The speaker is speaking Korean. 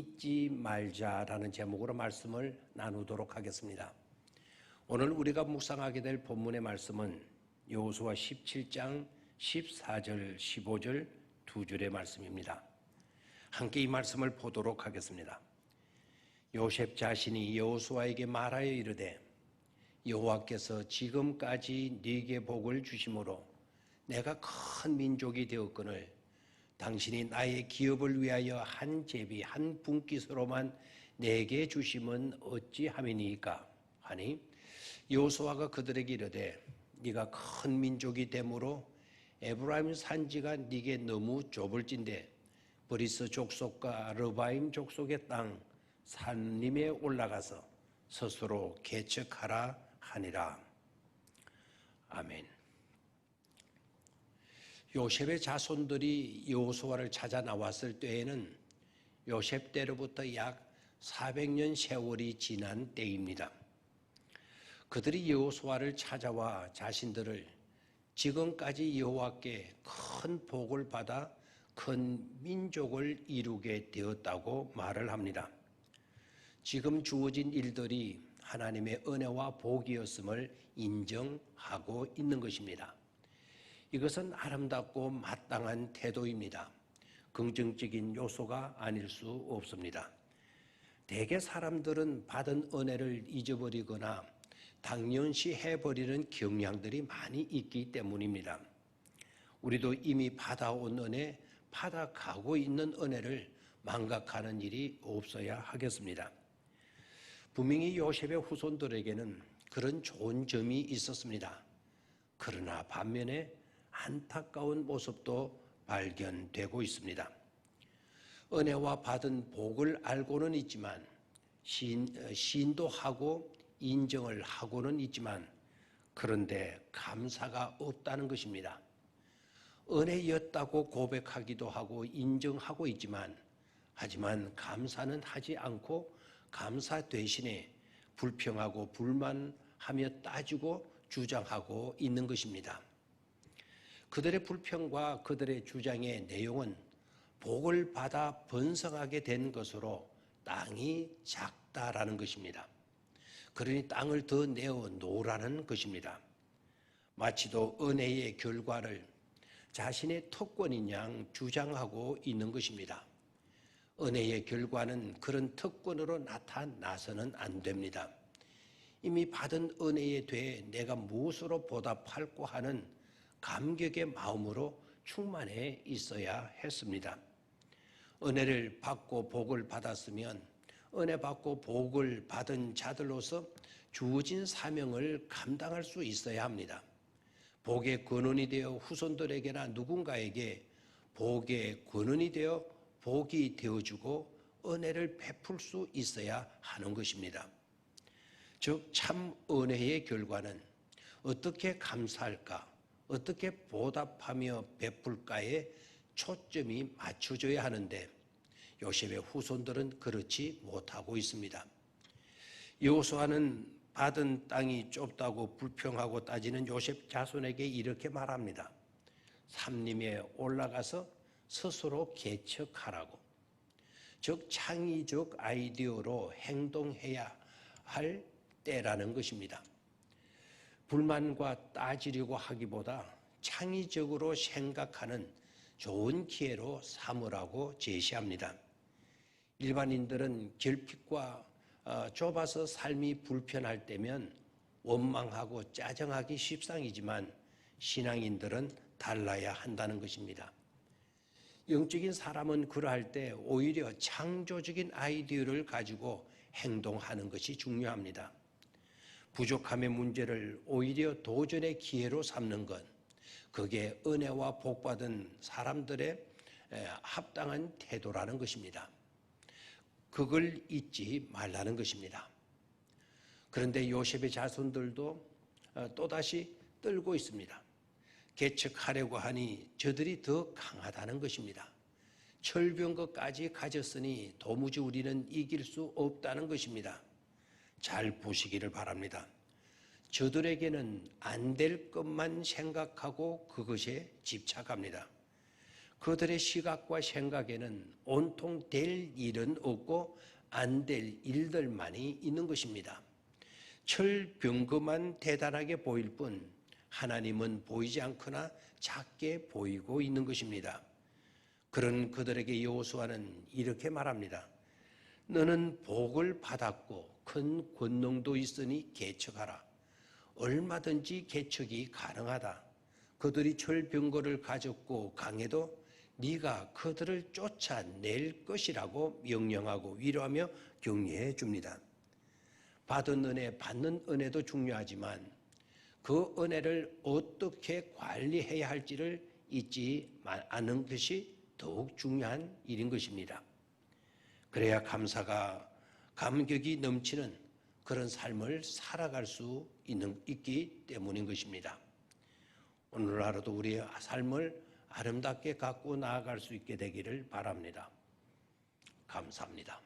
잊지 말자라는 제목으로 말씀을 나누도록 하겠습니다. 오늘 우리가 묵상하게 될 본문의 말씀은 여호수아 17장 14절 15절 두 줄의 말씀입니다. 함께 이 말씀을 보도록 하겠습니다. 요셉 자신이 여호수아에게 말하여 이르되 여호와께서 지금까지 네게 복을 주심으로 내가 큰 민족이 되었거늘 당신이 나의 기업을 위하여 한 제비 한 분깃으로만 내게 주심은 어찌함이니까 하니 여호수아가 그들에게 이르되 네가 큰 민족이 되므로 에브라임 산지가 네게 너무 좁을진대 브리스 족속과 르바임 족속의 땅 산림에 올라가서 스스로 개척하라 하니라. 아멘. 요셉의 자손들이 여호수아를 찾아 나왔을 때에는 요셉 때로부터 약 400년 세월이 지난 때입니다. 그들이 여호수아를 찾아와 자신들을 지금까지 여호와께 큰 복을 받아 큰 민족을 이루게 되었다고 말을 합니다. 지금 주어진 일들이 하나님의 은혜와 복이었음을 인정하고 있는 것입니다. 이것은 아름답고 마땅한 태도입니다. 긍정적인 요소가 아닐 수 없습니다. 대개 사람들은 받은 은혜를 잊어버리거나 당연시 해버리는 경향들이 많이 있기 때문입니다. 우리도 이미 받아온 은혜, 받아가고 있는 은혜를 망각하는 일이 없어야 하겠습니다. 분명히 요셉의 후손들에게는 그런 좋은 점이 있었습니다. 그러나 반면에 안타까운 모습도 발견되고 있습니다. 은혜와 받은 복을 알고는 있지만 시인도 하고 인정을 하고는 있지만 그런데 감사가 없다는 것입니다. 은혜였다고 고백하기도 하고 인정하고 있지만 하지만 감사는 하지 않고 감사 대신에 불평하고 불만하며 따지고 주장하고 있는 것입니다. 그들의 불평과 그들의 주장의 내용은 복을 받아 번성하게 된 것으로 땅이 작다라는 것입니다. 그러니 땅을 더 내어 놓으라는 것입니다. 마치도 은혜의 결과를 자신의 특권인 양 주장하고 있는 것입니다. 은혜의 결과는 그런 특권으로 나타나서는 안 됩니다. 이미 받은 은혜에 대해 내가 무엇으로 보답할까 하는 감격의 마음으로 충만해 있어야 했습니다. 은혜를 받고 복을 받았으면 은혜 받고 복을 받은 자들로서 주어진 사명을 감당할 수 있어야 합니다. 복의 근원이 되어 후손들에게나 누군가에게 복의 근원이 되어 복이 되어주고 은혜를 베풀 수 있어야 하는 것입니다. 즉 참 은혜의 결과는 어떻게 감사할까, 어떻게 보답하며 베풀까에 초점이 맞춰져야 하는데 요셉의 후손들은 그렇지 못하고 있습니다. 여호수아는 받은 땅이 좁다고 불평하고 따지는 요셉 자손에게 이렇게 말합니다. 산림에 올라가서 스스로 개척하라고. 즉 창의적 아이디어로 행동해야 할 때라는 것입니다. 불만과 따지려고 하기보다 창의적으로 생각하는 좋은 기회로 삼으라고 제시합니다. 일반인들은 결핍과 좁아서 삶이 불편할 때면 원망하고 짜증하기 십상이지만 신앙인들은 달라야 한다는 것입니다. 영적인 사람은 그러할 때 오히려 창조적인 아이디어를 가지고 행동하는 것이 중요합니다. 부족함의 문제를 오히려 도전의 기회로 삼는 것, 그게 은혜와 복받은 사람들의 합당한 태도라는 것입니다. 그걸 잊지 말라는 것입니다. 그런데 요셉의 자손들도 또다시 떨고 있습니다. 개척하려고 하니 저들이 더 강하다는 것입니다. 철병거까지 가졌으니 도무지 우리는 이길 수 없다는 것입니다. 잘 보시기를 바랍니다. 저들에게는 안 될 것만 생각하고 그것에 집착합니다. 그들의 시각과 생각에는 온통 될 일은 없고 안 될 일들만이 있는 것입니다. 철병거만 대단하게 보일 뿐 하나님은 보이지 않거나 작게 보이고 있는 것입니다. 그런 그들에게 여호수아는 이렇게 말합니다. 너는 복을 받았고 큰 권능도 있으니 개척하라. 얼마든지 개척이 가능하다. 그들이 철병거를 가졌고 강해도 네가 그들을 쫓아낼 것이라고 명령하고 위로하며 격려해 줍니다. 받은 은혜, 받는 은혜도 중요하지만 그 은혜를 어떻게 관리해야 할지를 잊지 않는 것이 더욱 중요한 일인 것입니다. 그래야 감격이 넘치는 그런 삶을 살아갈 수 있기 때문인 것입니다. 오늘 하루도 우리의 삶을 아름답게 갖고 나아갈 수 있게 되기를 바랍니다. 감사합니다.